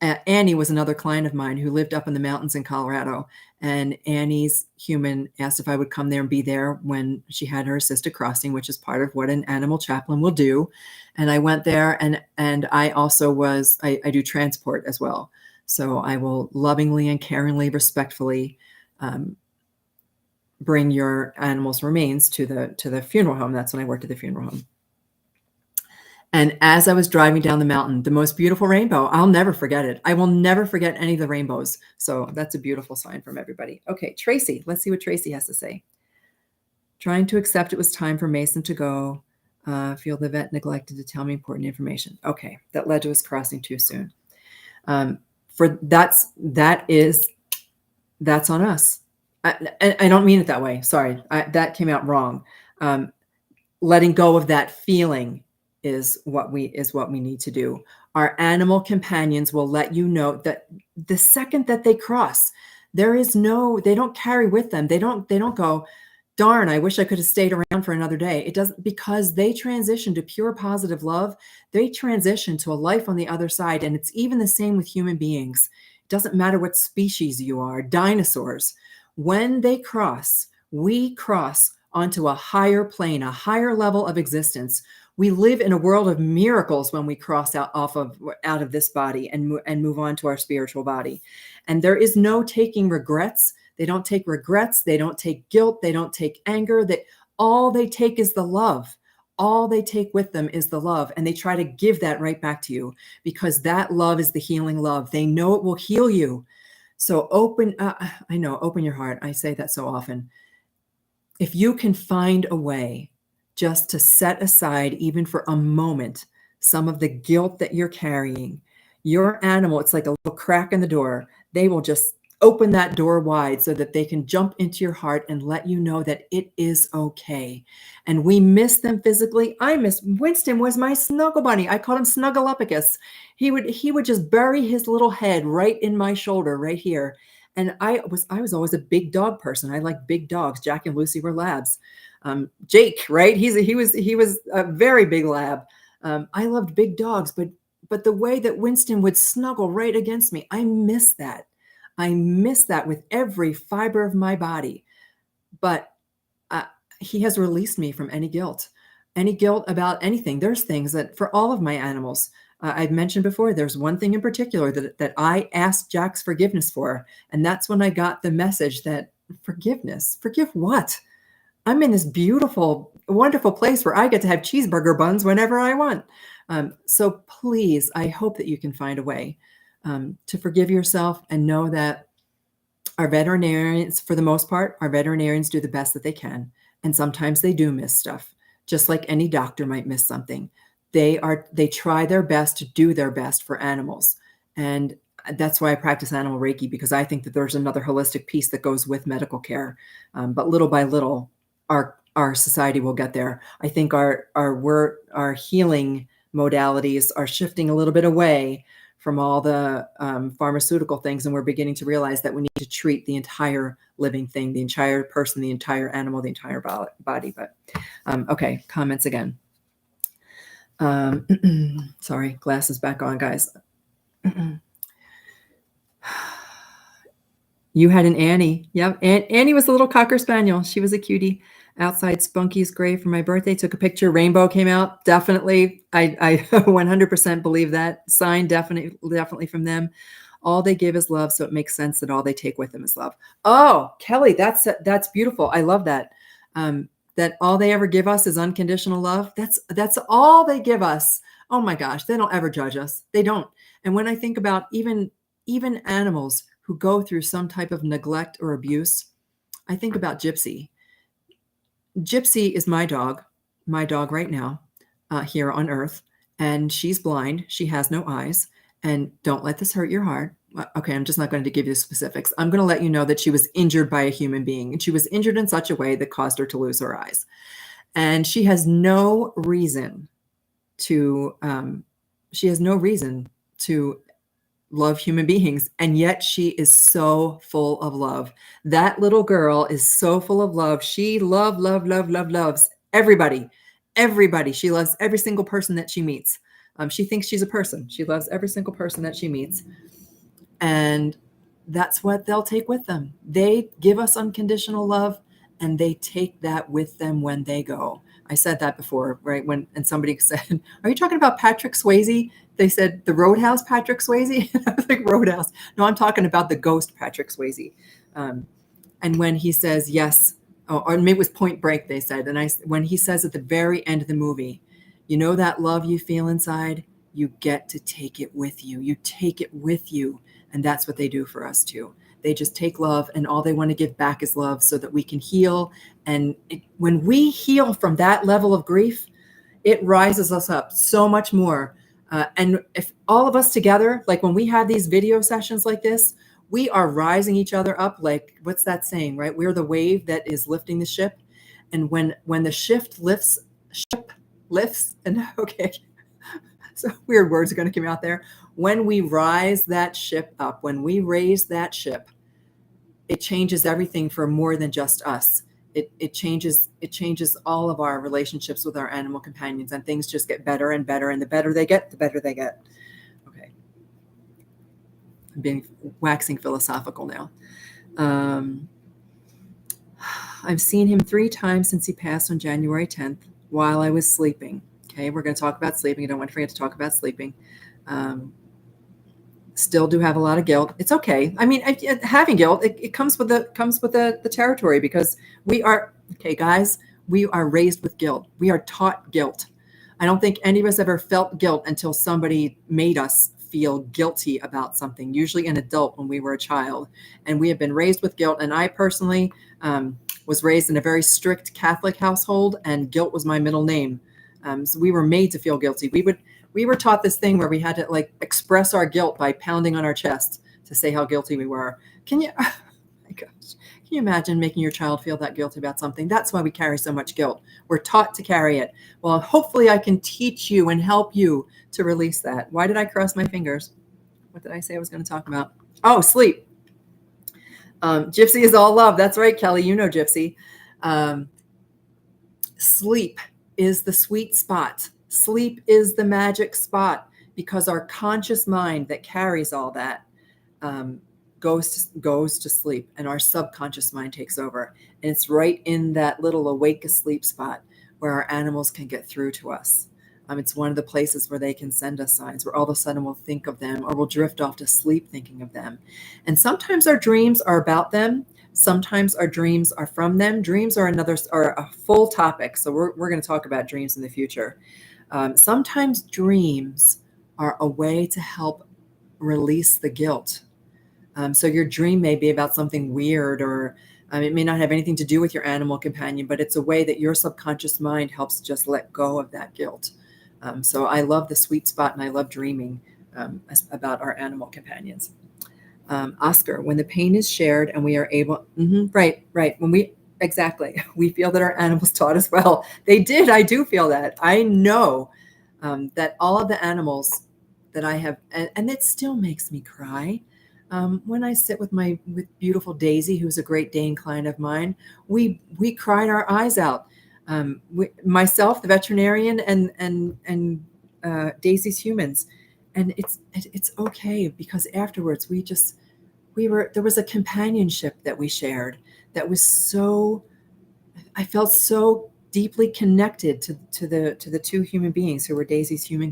Annie was another client of mine who lived up in the mountains in Colorado, and Annie's human asked if I would come there and be there when she had her assisted crossing, which is part of what an animal chaplain will do. And I went there, and I also I do transport as well. So I will lovingly and caringly, respectfully bring your animal's remains to the funeral home. That's when I worked at the funeral home. And as I was driving down the mountain, the most beautiful rainbow, I'll never forget it. I will never forget any of the rainbows. So that's a beautiful sign from everybody. Okay, Tracy, let's see what Tracy has to say. Trying to accept it was time for Mason to go. Feel the vet neglected to tell me important information. Okay, that led to us crossing too soon. That's on us. I don't mean it that way. Sorry, that came out wrong. Letting go of that feeling is what we need to do. Our animal companions will let you know that the second that they cross, they don't carry with them. They don't go, darn, I wish I could have stayed around for another day. It doesn't, because they transition to pure positive love. They transition to a life on the other side. And it's even the same with human beings. It doesn't matter what species you are, dinosaurs. When they cross, we cross onto a higher plane, a higher level of existence. We live in a world of miracles when we cross out of this body and move on to our spiritual body. And there is no taking regrets. They don't take regrets. They don't take guilt. They don't take anger. All they take is the love. All they take with them is the love. And they try to give that right back to you, because that love is the healing love. They know it will heal you. So open your heart. I say that so often. If you can find a way just to set aside, even for a moment, some of the guilt that you're carrying, your animal, it's like a little crack in the door. They will just open that door wide so that they can jump into your heart and let you know that it is okay. And we miss them physically. Winston was my snuggle bunny. I called him Snuggleupicus. He would just bury his little head right in my shoulder, right here. And I was always a big dog person. I like big dogs. Jack and Lucy were labs. Jake, right? He was a very big lab. I loved big dogs, but the way that Winston would snuggle right against me, I miss that. I miss that with every fiber of my body. But he has released me from any guilt about anything. There's things that for all of my animals, I've mentioned before, there's one thing in particular that I asked Jack's forgiveness for. And that's when I got the message that forgiveness, forgive what? I'm in this beautiful, wonderful place where I get to have cheeseburger buns whenever I want. So please, I hope that you can find a way to forgive yourself, and know that our veterinarians, for the most part, our veterinarians do the best that they can. And sometimes they do miss stuff, just like any doctor might miss something. They try their best to do their best for animals. And that's why I practice animal Reiki, because I think that there's another holistic piece that goes with medical care. But little by little, our society will get there. I think our healing modalities are shifting a little bit away from all the pharmaceutical things. And we're beginning to realize that we need to treat the entire living thing, the entire person, the entire animal, the entire body. But okay, comments again. Sorry, glasses back on, guys. You had an Annie. Yep. Annie was a little Cocker Spaniel. She was a cutie. Outside Spunky's grave for my birthday. Took a picture. Rainbow came out. Definitely. I 100% believe that. Sign definitely from them. All they give is love. So it makes sense that all they take with them is love. Oh, Kelly, that's beautiful. I love that. That all they ever give us is unconditional love. That's all they give us. Oh my gosh. They don't ever judge us. They don't. And when I think about even animals who go through some type of neglect or abuse, I think about Gypsy. Gypsy is my dog right now, here on earth, and she's blind. She has no eyes. And don't let this hurt your heart. Okay, I'm just not going to give you the specifics. I'm going to let you know that she was injured by a human being, and she was injured in such a way that caused her to lose her eyes. And she has no reason to love human beings. And yet she is so full of love. That little girl is so full of love. She loves everybody. She loves every single person that she meets. She thinks she's a person. She loves every single person that she meets. And that's what they'll take with them. They give us unconditional love, and they take that with them when they go. I said that before, right? And somebody said, are you talking about Patrick Swayze? They said the Roadhouse Patrick Swayze. I was like, Roadhouse. No, I'm talking about the ghost Patrick Swayze. And when he says yes, or maybe it was Point Break, they said. And when he says at the very end of the movie, you know that love you feel inside, you get to take it with you. You take it with you. And that's what they do for us too. They just take love, and all they want to give back is love so that we can heal. And when we heal from that level of grief, it rises us up so much more. And if all of us together, like when we have these video sessions like this, we are rising each other up. Like, what's that saying, right? We're the wave that is lifting the ship. And when the ship lifts, and okay, so weird words are going to come out there. When we rise that ship up, when we raise that ship, it changes everything for more than just us. It changes all of our relationships with our animal companions, and things just get better and better, and the better they get, the better they get. Okay. I'm being waxing philosophical now. I've seen him 3 times since he passed on January 10th while I was sleeping. Okay, we're going to talk about sleeping. I don't want to forget to talk about sleeping. Still do have a lot of guilt. It's okay. I mean, having guilt, it comes with the territory, because we are, okay, guys, we are raised with guilt. We are taught guilt. I don't think any of us ever felt guilt until somebody made us feel guilty about something, usually an adult when we were a child. And we have been raised with guilt. And I personally was raised in a very strict Catholic household, and guilt was my middle name. So we were made to feel guilty. We were taught this thing where we had to like express our guilt by pounding on our chest to say how guilty we were. Can you, oh my gosh, can you imagine making your child feel that guilty about something? That's why we carry so much guilt. We're taught to carry it. Well, hopefully I can teach you and help you to release that. Why did I cross my fingers? What did I say I was going to talk about? Oh, sleep. Gypsy is all love. That's right, Kelly. You know Gypsy. Sleep is the sweet spot. Sleep is the magic spot, because our conscious mind that carries all that goes to sleep, and our subconscious mind takes over. And it's right in that little awake asleep spot where our animals can get through to us. It's one of the places where they can send us signs, where all of a sudden we'll think of them, or we'll drift off to sleep thinking of them. And sometimes our dreams are about them. Sometimes our dreams are from them. Dreams are a full topic. So we're going to talk about dreams in the future. Sometimes dreams are a way to help release the guilt. So your dream may be about something weird, or it may not have anything to do with your animal companion, but it's a way that your subconscious mind helps just let go of that guilt. So I love the sweet spot, and I love dreaming about our animal companions. Oscar, when the pain is shared and we are able, right. When we feel that our animals taught us well. They did. I do feel that. I know that all of the animals that I have, and it still makes me cry. When I sit with beautiful Daisy, who's a Great Dane client of mine, we cried our eyes out. Myself, the veterinarian, and Daisy's humans, and it's okay, because afterwards there was a companionship that we shared that was so, I felt so deeply connected to the 2 human beings who were Daisy's human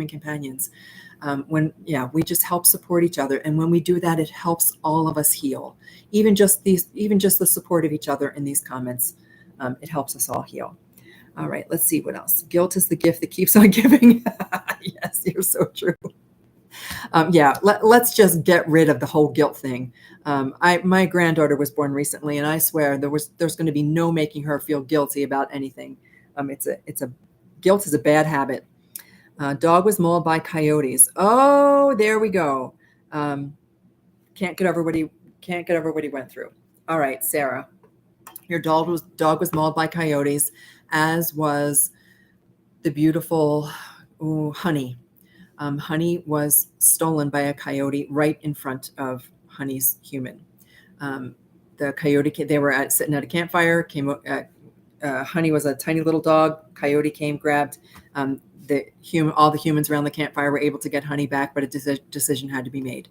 companions. We just help support each other, and when we do that, it helps all of us heal. Even just the support of each other in these comments, it helps us all heal. All right, let's see what else. Guilt is the gift that keeps on giving. Yes, you're so true. Let's just get rid of the whole guilt thing. My granddaughter was born recently, and I swear there's going to be no making her feel guilty about anything. Guilt is a bad habit. Dog was mauled by coyotes. Oh, there we go. Can't get over what he went through. All right, Sarah, your dog was mauled by coyotes, as was the beautiful Honey. Honey was stolen by a coyote right in front of Honey's human. The coyote, they were sitting at a campfire. Honey was a tiny little dog. Coyote came, grabbed all the humans around the campfire were able to get Honey back, but a decision had to be made.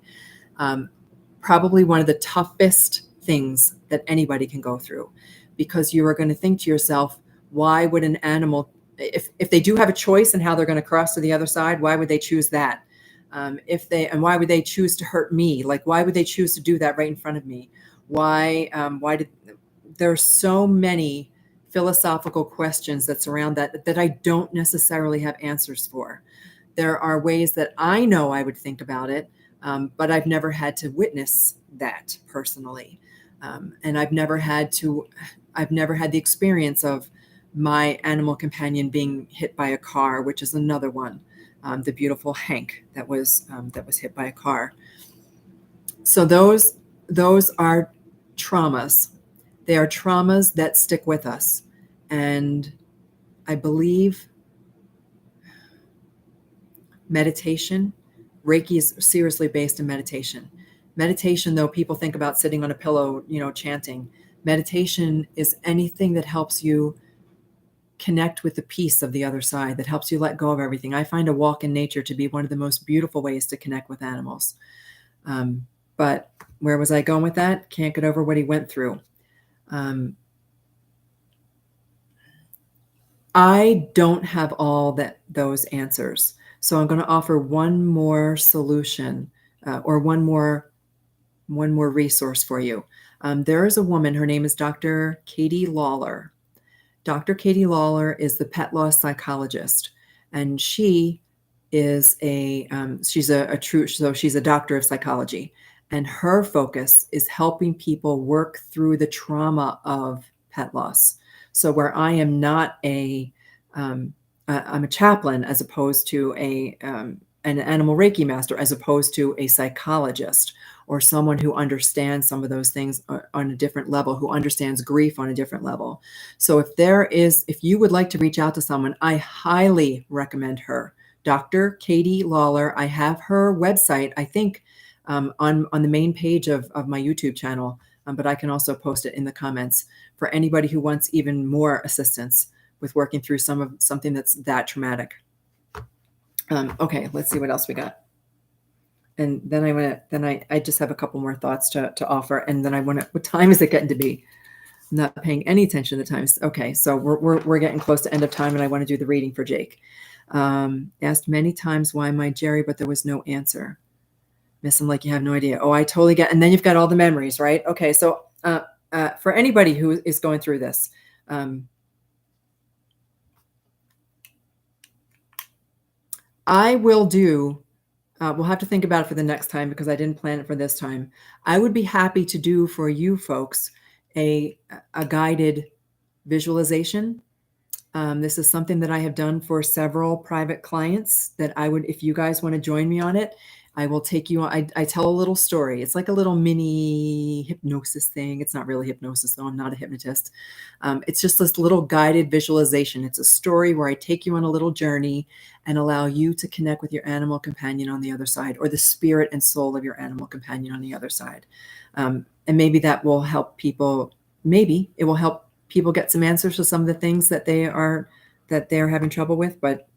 Probably one of the toughest things that anybody can go through, because you are going to think to yourself, why would an animal, if they do have a choice in how they're going to cross to the other side, why would they choose that? And why would they choose to hurt me? Like, why would they choose to do that right in front of me? There are so many philosophical questions that surround that I don't necessarily have answers for. There are ways that I know I would think about it, but I've never had to witness that personally. And I've never had the experience of my animal companion being hit by a car, which is another one. The beautiful Hank that was hit by a car. So those are traumas. They are traumas that stick with us. And I believe meditation, Reiki is seriously based in meditation. Meditation, though, people think about sitting on a pillow, chanting. Meditation is anything that helps you connect with the peace of the other side, that helps you let go of everything. I find a walk in nature to be one of the most beautiful ways to connect with animals. But where was I going with that? Can't get over what he went through. I don't have all those answers. So I'm going to offer one more solution or one more resource for you. There is a woman, her name is Dr. Katie Lawler. Dr. Katie Lawler is the pet loss psychologist, and she is she's a doctor of psychology, and her focus is helping people work through the trauma of pet loss. So where I am not I'm a chaplain as opposed to an animal Reiki master, as opposed to a psychologist or someone who understands some of those things on a different level, who understands grief on a different level. So if you would like to reach out to someone, I highly recommend her. Dr. Katie Lawler. I have her website, I think, on the main page of my YouTube channel, but I can also post it in the comments for anybody who wants even more assistance with working through something that's that traumatic. Okay, let's see what else we got. And then I just have a couple more thoughts to offer. And then what time is it getting to be? I'm not paying any attention to the times. Okay, so we're getting close to end of time, and I want to do the reading for Jake. Asked many times why my Jerry, but there was no answer. Miss him like you have no idea. Oh, I totally get. And then you've got all the memories, right? Okay, so for anybody who is going through this, I will do. We'll have to think about it for the next time because I didn't plan it for this time. I would be happy to do for you folks a guided visualization. This is something that I have done for several private clients that I would, if you guys want to join me on it, I will take you on. I tell a little story. It's like a little mini hypnosis thing. It's not really hypnosis, though. I'm not a hypnotist. It's just this little guided visualization. It's a story where I take you on a little journey and allow you to connect with your animal companion on the other side, or the spirit and soul of your animal companion on the other side. And maybe that will help people. Maybe it will help people get some answers to some of the things that they're having trouble with. But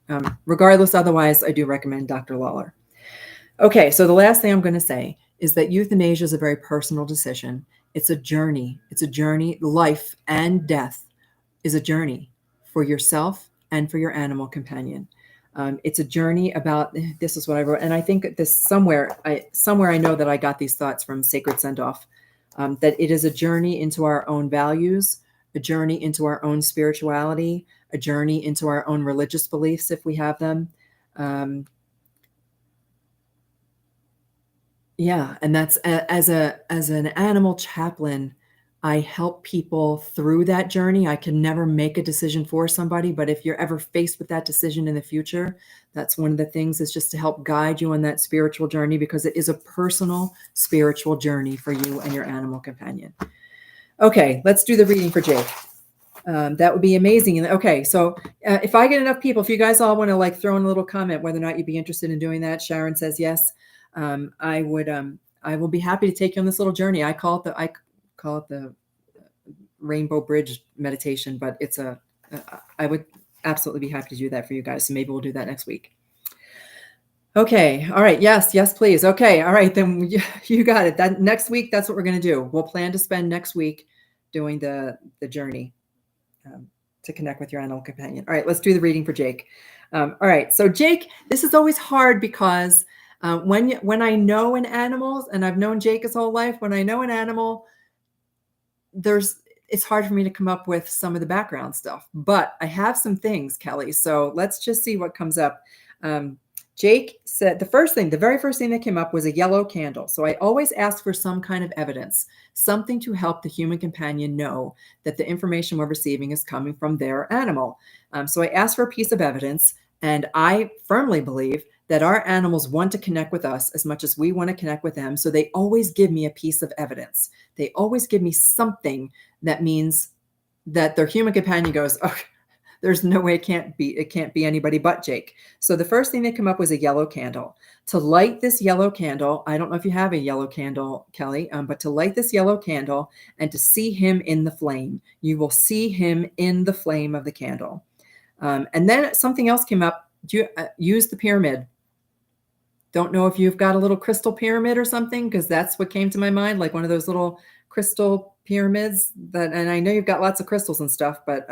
regardless, otherwise, I do recommend Dr. Lawler. Okay, so the last thing I'm going to say is that euthanasia is a very personal decision. It's a journey. It's a journey. Life and death is a journey for yourself and for your animal companion. It's a journey about, this is what I wrote, and I think this somewhere I know that I got these thoughts from Sacred Send-Off, that it is a journey into our own values, a journey into our own spirituality, a journey into our own religious beliefs if we have them. Yeah, and that's as an animal chaplain, I help people through that journey. I can never make a decision for somebody, but if you're ever faced with that decision in the future, that's one of the things, is just to help guide you on that spiritual journey, because it is a personal spiritual journey for you and your animal companion. Okay, let's do the reading for Jake. That would be amazing. Okay, so if I get enough people, if you guys all want to throw in a little comment whether or not you'd be interested in doing that. Sharon says yes. I will be happy to take you on this little journey. I call it the Rainbow Bridge meditation, but I would absolutely be happy to do that for you guys. So maybe we'll do that next week. Okay. All right. Yes, please. Okay. All right. Then you got it. That next week, that's what we're going to do. We'll plan to spend next week doing the journey to connect with your animal companion. All right. Let's do the reading for Jake. All right. So Jake, this is always hard because when I know an animal, and I've known Jake his whole life, when I know an animal, it's hard for me to come up with some of the background stuff, but I have some things, Kelly. So let's just see what comes up. Jake said the very first thing that came up was a yellow candle. So I always ask for some kind of evidence, something to help the human companion know that the information we're receiving is coming from their animal. So I asked for a piece of evidence, and I firmly believe that our animals want to connect with us as much as we want to connect with them. So they always give me a piece of evidence. They always give me something that means that their human companion goes, oh, There's no way it can't be anybody but Jake. So the first thing that came up was a yellow candle. To light this yellow candle, I don't know if you have a yellow candle, Kelly, but to light this yellow candle and to see him in the flame, you will see him in the flame of the candle. And then something else came up. Use the pyramid. Don't know if you've got a little crystal pyramid or something, because that's what came to my mind, like one of those little crystal pyramids and I know you've got lots of crystals and stuff, but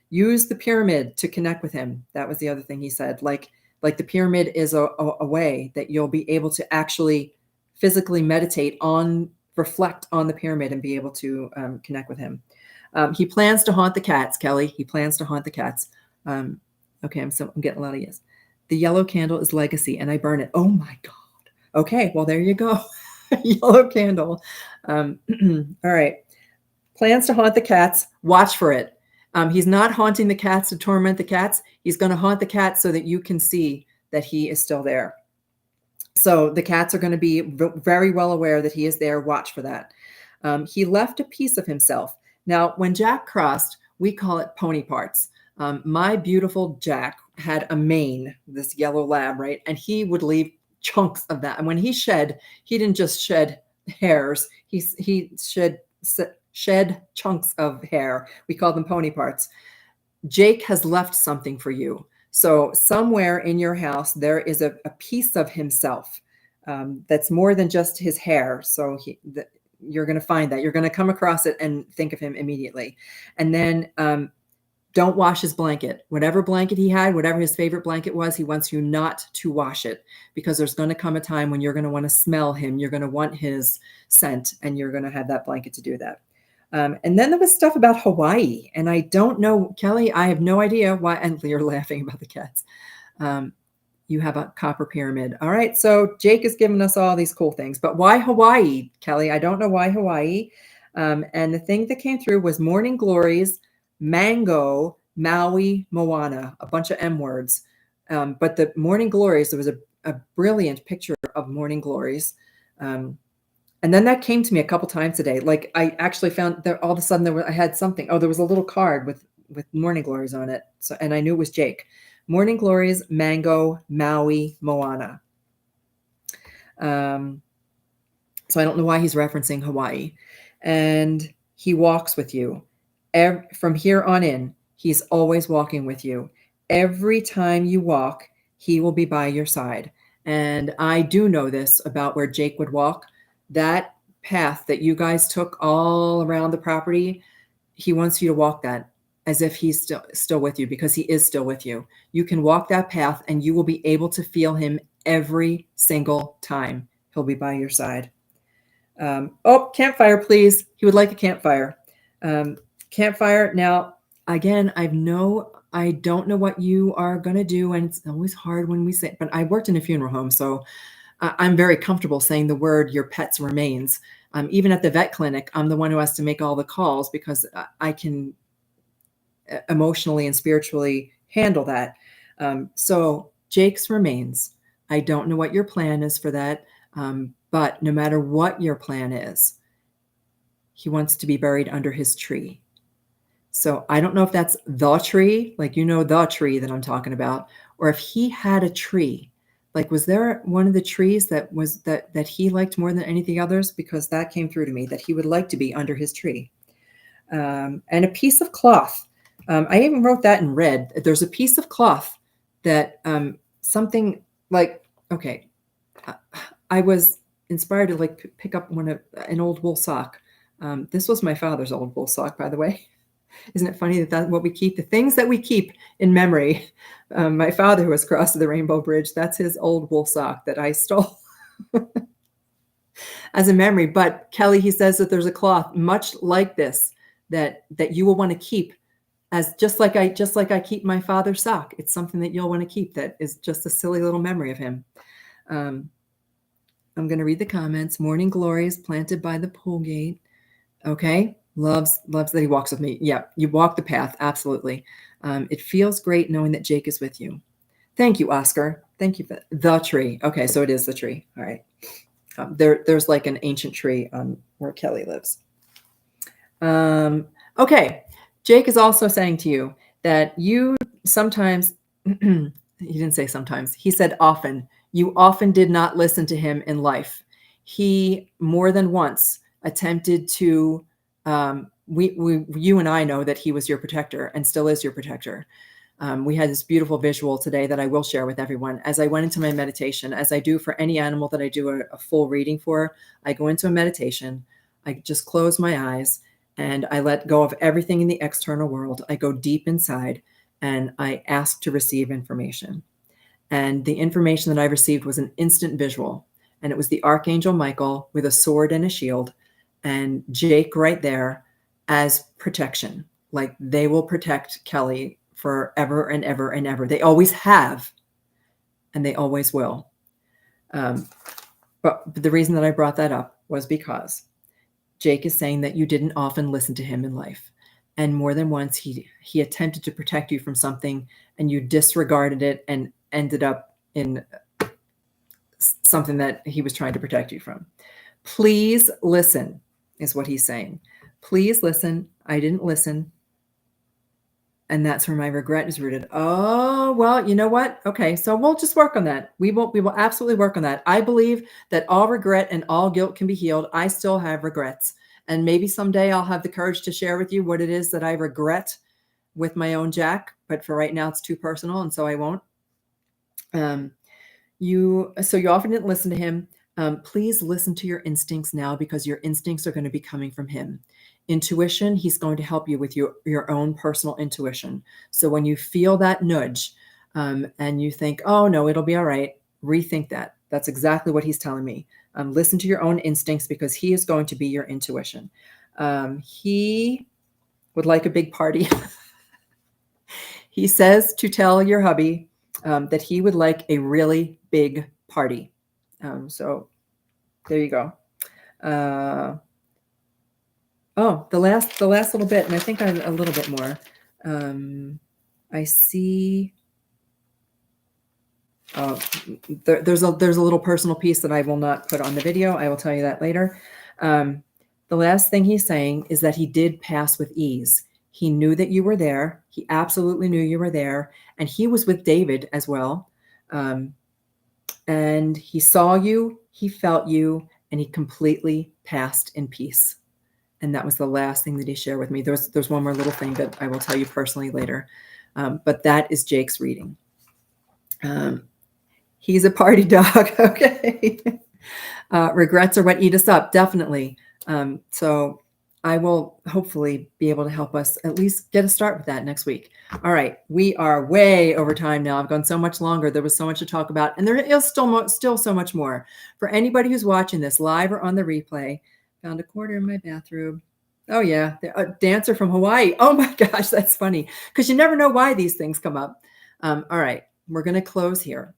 use the pyramid to connect with him. That was the other thing he said. Like the pyramid is a way that you'll be able to actually physically reflect on the pyramid and be able to connect with him. He plans to haunt the cats, Kelly. He plans to haunt the cats. Okay, I'm getting a lot of yes. The yellow candle is legacy, and I burn it. Oh my God. Okay, well, there you go. Yellow candle. All right. Plans to haunt the cats. Watch for it. He's not haunting the cats to torment the cats. He's going to haunt the cats so that you can see that he is still there. So the cats are going to be very well aware that he is there. Watch for that. He left a piece of himself. Now, when Jack crossed, we call it pony parts. My beautiful Jack had a mane, this yellow lab, right? And he would leave chunks of that. And when he shed, he didn't just shed hairs. He shed chunks of hair. We call them pony parts. Jake has left something for you. So somewhere in your house, there is a piece of himself that's more than just his hair. So you're going to find that. You're going to come across it and think of him immediately. And then don't wash his blanket. Whatever blanket he had, whatever his favorite blanket was, he wants you not to wash it, because there's going to come a time when you're going to want to smell him. You're going to want his scent, and you're going to have that blanket to do that. And then there was stuff about Hawaii, and I don't know, Kelly, I have no idea why. And you're laughing about the cats. You have a copper pyramid. All right. So Jake is giving us all these cool things, but why Hawaii, Kelly? I don't know why Hawaii. And the thing that came through was morning glories, mango, Maui, Moana, a bunch of M words. But the morning glories, there was a brilliant picture of morning glories. And then that came to me a couple times today. Like I actually found that all of a sudden I had something. Oh, there was a little card with morning glories on it. So, and I knew it was Jake. Morning glories, mango, Maui, Moana. So I don't know why he's referencing Hawaii. And he walks with you. From here on in, he's always walking with you. Every time you walk, he will be by your side. And I do know this about where Jake would walk. That path that you guys took all around the property, he wants you to walk that as if he's still with you, because he is still with you. You can walk that path and you will be able to feel him every single time. He'll be by your side. Oh, campfire, please. He would like a campfire. Campfire. Now, again, I don't know what you are going to do. And it's always hard when we say, but I worked in a funeral home. So I'm very comfortable saying the word your pet's remains. Even at the vet clinic, I'm the one who has to make all the calls, because I can emotionally and spiritually handle that. So Jake's remains, I don't know what your plan is for that. But no matter what your plan is, he wants to be buried under his tree. So I don't know if that's the tree, like, the tree that I'm talking about, or if he had a tree. Like, was there one of the trees that he liked more than anything others? Because that came through to me, that he would like to be under his tree. And a piece of cloth. I even wrote that in red. There's a piece of cloth that something like, okay, I was inspired to pick up an old wool sock. This was my father's old wool sock, by the way. Isn't it funny that's what we keep? The things that we keep in memory. My father, who has crossed the Rainbow Bridge, that's his old wool sock that I stole as a memory. But Kelly, he says that there's a cloth much like this that you will want to keep, as just like I keep my father's sock. It's something that you'll want to keep, that is just a silly little memory of him. I'm going to read the comments. Morning glories planted by the pool gate. Okay. Loves that he walks with me. Yeah, you walk the path. Absolutely. It feels great knowing that Jake is with you. Thank you, Oscar. Thank you for the tree. Okay, so it is the tree. All right. There's like an ancient tree on where Kelly lives. Okay. Jake is also saying to you that you sometimes, he didn't say sometimes, he said often, you often did not listen to him in life. He more than once attempted to, you and I know that he was your protector and still is your protector. We had this beautiful visual today that I will share with everyone. As I went into my meditation, as I do for any animal that I do a full reading for, I go into a meditation, I just close my eyes, and I let go of everything in the external world. I go deep inside and I ask to receive information. And the information that I received was an instant visual. And it was the Archangel Michael with a sword and a shield, and Jake right there as protection. Like, they will protect Kelly forever and ever and ever. They always have, and they always will. But the reason that I brought that up was because Jake is saying that you didn't often listen to him in life. And more than once, he attempted to protect you from something, and you disregarded it and ended up in something that he was trying to protect you from. Please listen, is what he's saying. Please listen. I didn't listen. And that's where my regret is rooted. Oh, well, you know what? Okay, so we'll just work on that. We will absolutely work on that. I believe that all regret and all guilt can be healed. I still have regrets. And maybe someday I'll have the courage to share with you what it is that I regret with my own Jack. But for right now, it's too personal, and so I won't. You often didn't listen to him. Please listen to your instincts now, because your instincts are going to be coming from him. Intuition, he's going to help you with your own personal intuition. So when you feel that nudge and you think, oh, no, it'll be all right, rethink that. That's exactly what he's telling me. Listen to your own instincts, because he is going to be your intuition. He would like a big party. He says to tell your hubby that he would like a really big party. So there you go. The last little bit, and I think I'm a little bit more. I see. There's a little personal piece that I will not put on the video. I will tell you that later. The last thing he's saying is that he did pass with ease. He knew that you were there. He absolutely knew you were there, and he was with David as well. And he saw you, he felt you, and he completely passed in peace. And that was the last thing that he shared with me. There's one more little thing that I will tell you personally later. But that is Jake's reading. He's a party dog. Okay. Regrets are what eat us up. Definitely. So I will hopefully be able to help us at least get a start with that next week. All right. We are way over time now. I've gone so much longer. There was so much to talk about, and there is still so much more. For anybody who's watching this live or on the replay, found a quarter in my bathroom. Oh yeah. A dancer from Hawaii. Oh my gosh. That's funny, because you never know why these things come up. All right. We're going to close here.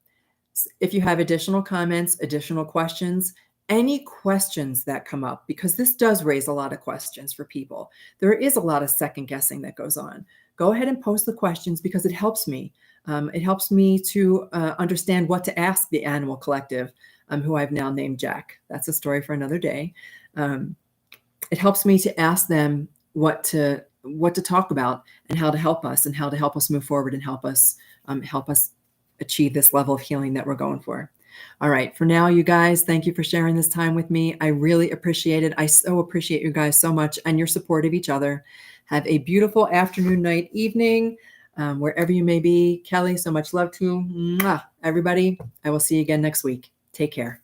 If you have additional comments, additional questions, any questions that come up, because this does raise a lot of questions for people. There is a lot of second guessing that goes on. Go ahead and post the questions, because it helps me. It helps me to understand what to ask the Animal Collective, who I've now named Jack. That's a story for another day. It helps me to ask them what to talk about and how to help us move forward and help us achieve this level of healing that we're going for. All right. For now, you guys, thank you for sharing this time with me. I really appreciate it. I so appreciate you guys so much and your support of each other. Have a beautiful afternoon, night, evening, wherever you may be. Kelly, so much love to you. Mwah. Everybody, I will see you again next week. Take care.